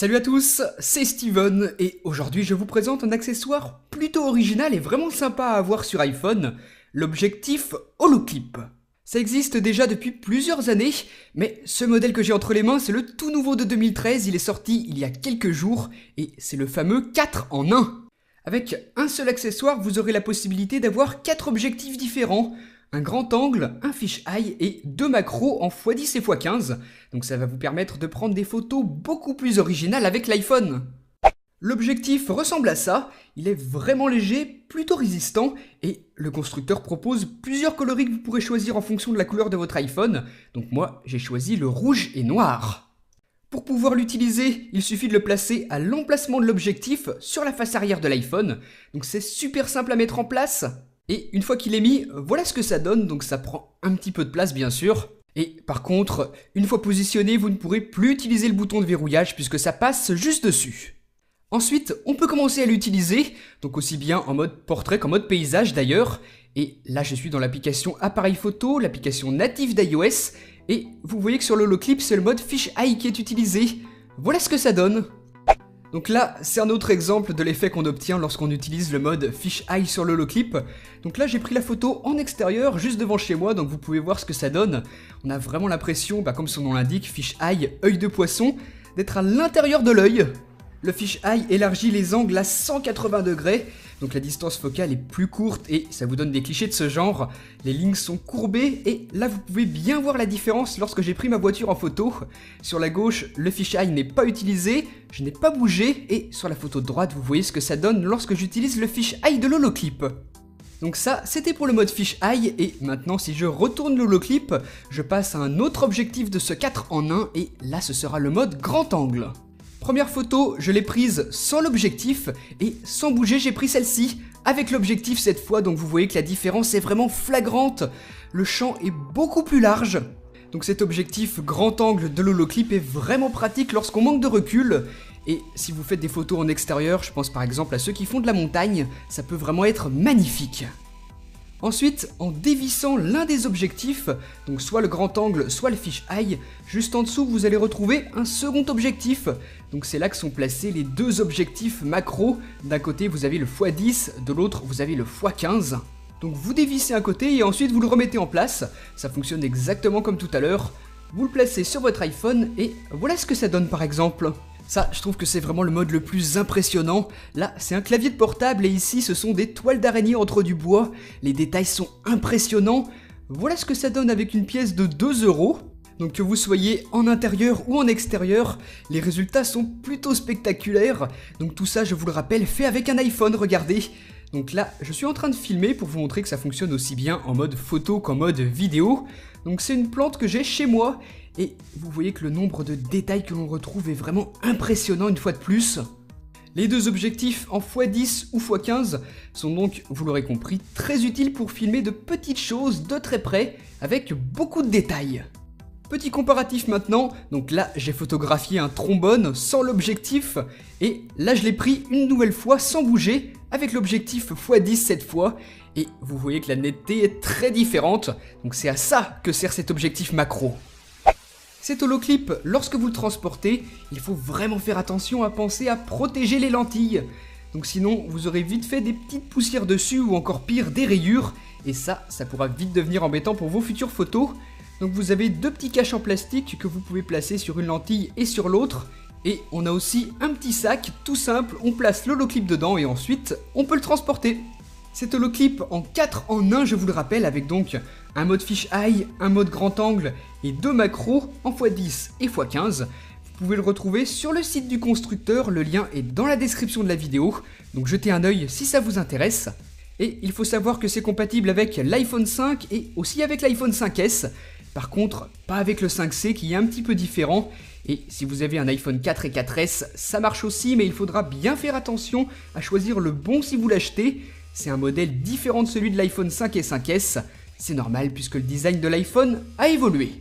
Salut à tous, c'est Steven et aujourd'hui je vous présente un accessoire plutôt original et vraiment sympa à avoir sur iPhone, l'objectif Holoclip. Ça existe déjà depuis plusieurs années, mais ce modèle que j'ai entre les mains c'est le tout nouveau de 2013, il est sorti il y a quelques jours et c'est le fameux 4 en 1. Avec un seul accessoire, vous aurez la possibilité d'avoir 4 objectifs différents. Un grand angle, un fisheye et 2 macros en x10 et x15. Donc ça va vous permettre de prendre des photos beaucoup plus originales avec l'iPhone. L'objectif ressemble à ça, il est vraiment léger, plutôt résistant et le constructeur propose plusieurs coloris que vous pourrez choisir en fonction de la couleur de votre iPhone. Donc moi j'ai choisi le rouge et noir. Pour pouvoir l'utiliser, il suffit de le placer à l'emplacement de l'objectif sur la face arrière de l'iPhone. Donc c'est super simple à mettre en place. Et une fois qu'il est mis, voilà ce que ça donne, donc ça prend un petit peu de place bien sûr. Et par contre, une fois positionné, vous ne pourrez plus utiliser le bouton de verrouillage puisque ça passe juste dessus. Ensuite, on peut commencer à l'utiliser, donc aussi bien en mode portrait qu'en mode paysage d'ailleurs. Et là je suis dans l'application appareil photo, l'application native d'iOS, et vous voyez que sur l'Holoclip c'est le mode fisheye qui est utilisé. Voilà ce que ça donne. Donc là, c'est un autre exemple de l'effet qu'on obtient lorsqu'on utilise le mode fisheye sur l'Holoclip. Donc là, j'ai pris la photo en extérieur, juste devant chez moi, donc vous pouvez voir ce que ça donne. On a vraiment l'impression, comme son nom l'indique, fisheye, œil de poisson, d'être à l'intérieur de l'œil. Le fisheye élargit les angles à 180 degrés, donc la distance focale est plus courte et ça vous donne des clichés de ce genre. Les lignes sont courbées et là vous pouvez bien voir la différence lorsque j'ai pris ma voiture en photo. Sur la gauche, le fisheye n'est pas utilisé, je n'ai pas bougé et sur la photo de droite, vous voyez ce que ça donne lorsque j'utilise le fisheye de l'Holoclip. Donc ça, c'était pour le mode fisheye et maintenant si je retourne l'Holoclip, je passe à un autre objectif de ce 4 en 1 et là ce sera le mode grand angle. Première photo, je l'ai prise sans l'objectif et sans bouger, j'ai pris celle-ci avec l'objectif cette fois, donc vous voyez que la différence est vraiment flagrante. Le champ est beaucoup plus large. Donc cet objectif grand angle de l'Holoclip est vraiment pratique lorsqu'on manque de recul. Et si vous faites des photos en extérieur, je pense par exemple à ceux qui font de la montagne, ça peut vraiment être magnifique. Ensuite, en dévissant l'un des objectifs, donc soit le grand angle, soit le fisheye, juste en dessous vous allez retrouver un second objectif. Donc c'est là que sont placés les deux objectifs macro. D'un côté vous avez le x10, de l'autre vous avez le x15. Donc vous dévissez un côté et ensuite vous le remettez en place. Ça fonctionne exactement comme tout à l'heure. Vous le placez sur votre iPhone et voilà ce que ça donne par exemple. Ça, je trouve que c'est vraiment le mode le plus impressionnant. Là, c'est un clavier de portable et ici, ce sont des toiles d'araignée entre du bois. Les détails sont impressionnants. Voilà ce que ça donne avec une pièce de 2 €. Donc que vous soyez en intérieur ou en extérieur, les résultats sont plutôt spectaculaires. Donc tout ça, je vous le rappelle, fait avec un iPhone, regardez. Donc là, je suis en train de filmer pour vous montrer que ça fonctionne aussi bien en mode photo qu'en mode vidéo. Donc c'est une plante que j'ai chez moi. Et vous voyez que le nombre de détails que l'on retrouve est vraiment impressionnant une fois de plus. Les deux objectifs en x10 ou x15 sont donc, vous l'aurez compris, très utiles pour filmer de petites choses de très près avec beaucoup de détails. Petit comparatif maintenant, donc là j'ai photographié un trombone sans l'objectif et là je l'ai pris une nouvelle fois sans bouger avec l'objectif x10 cette fois et vous voyez que la netteté est très différente, donc c'est à ça que sert cet objectif macro. Cet Holoclip, lorsque vous le transportez, il faut vraiment faire attention à penser à protéger les lentilles. Donc sinon, vous aurez vite fait des petites poussières dessus ou encore pire, des rayures. Et ça pourra vite devenir embêtant pour vos futures photos. Donc vous avez deux petits caches en plastique que vous pouvez placer sur une lentille et sur l'autre. Et on a aussi un petit sac tout simple, on place l'Holoclip dedans et ensuite on peut le transporter. Cet Holoclip en 4 en 1, je vous le rappelle, avec donc un mode fisheye, un mode grand angle et 2 macros en x10 et x15. Vous pouvez le retrouver sur le site du constructeur, le lien est dans la description de la vidéo, donc jetez un œil si ça vous intéresse. Et il faut savoir que c'est compatible avec l'iPhone 5 et aussi avec l'iPhone 5S. Par contre, pas avec le 5C qui est un petit peu différent. Et si vous avez un iPhone 4 et 4S, ça marche aussi, mais il faudra bien faire attention à choisir le bon si vous l'achetez. C'est un modèle différent de celui de l'iPhone 5 et 5S. C'est normal puisque le design de l'iPhone a évolué.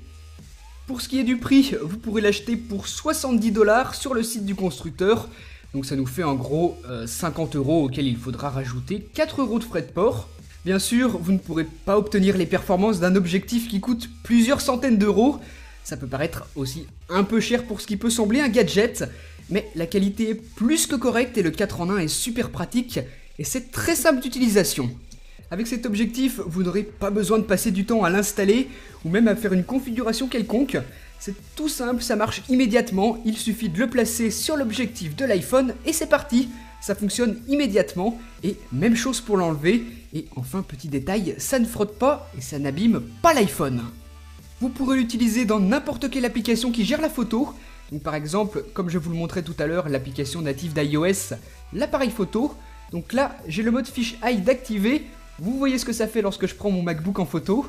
Pour ce qui est du prix, vous pourrez l'acheter pour 70 $ sur le site du constructeur. Donc ça nous fait en gros 50 € auxquels il faudra rajouter 4 € de frais de port. Bien sûr, vous ne pourrez pas obtenir les performances d'un objectif qui coûte plusieurs centaines d'euros. Ça peut paraître aussi un peu cher pour ce qui peut sembler un gadget, mais la qualité est plus que correcte et le 4 en 1 est super pratique et c'est très simple d'utilisation. Avec cet objectif, vous n'aurez pas besoin de passer du temps à l'installer ou même à faire une configuration quelconque. C'est tout simple, ça marche immédiatement, il suffit de le placer sur l'objectif de l'iPhone et c'est parti. Ça fonctionne immédiatement et même chose pour l'enlever. Et enfin, petit détail, ça ne frotte pas et ça n'abîme pas l'iPhone. Vous pourrez l'utiliser dans n'importe quelle application qui gère la photo. Donc par exemple, comme je vous le montrais tout à l'heure, l'application native d'iOS, l'appareil photo. Donc là, j'ai le mode Fisheye d'activer. Vous voyez ce que ça fait lorsque je prends mon MacBook en photo.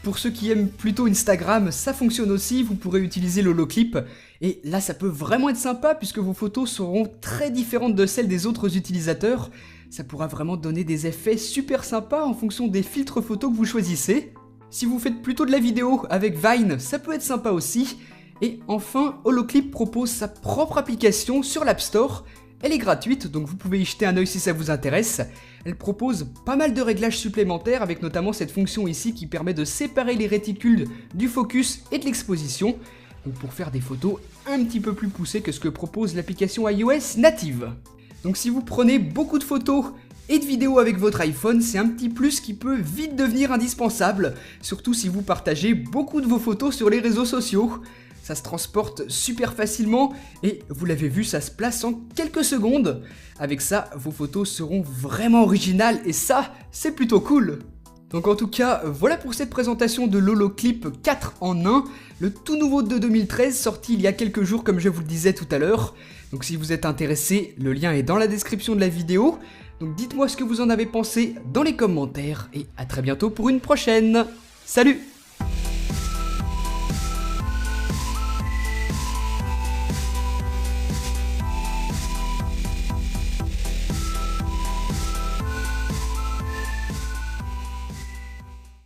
Pour ceux qui aiment plutôt Instagram, ça fonctionne aussi, vous pourrez utiliser l'holoclip. Et là, ça peut vraiment être sympa puisque vos photos seront très différentes de celles des autres utilisateurs. Ça pourra vraiment donner des effets super sympas en fonction des filtres photos que vous choisissez. Si vous faites plutôt de la vidéo avec Vine, ça peut être sympa aussi. Et enfin, Holoclip propose sa propre application sur l'App Store. Elle est gratuite, donc vous pouvez y jeter un œil si ça vous intéresse. Elle propose pas mal de réglages supplémentaires avec notamment cette fonction ici qui permet de séparer les réticules du focus et de l'exposition. Donc pour faire des photos un petit peu plus poussées que ce que propose l'application iOS native. Donc si vous prenez beaucoup de photos et de vidéos avec votre iPhone, c'est un petit plus qui peut vite devenir indispensable, surtout si vous partagez beaucoup de vos photos sur les réseaux sociaux. Ça se transporte super facilement et vous l'avez vu, ça se place en quelques secondes. Avec ça, vos photos seront vraiment originales et ça, c'est plutôt cool. Donc en tout cas, voilà pour cette présentation de l'Holoclip 4 en 1, le tout nouveau de 2013, sorti il y a quelques jours comme je vous le disais tout à l'heure. Donc si vous êtes intéressé, le lien est dans la description de la vidéo. Donc dites-moi ce que vous en avez pensé dans les commentaires et à très bientôt pour une prochaine. Salut!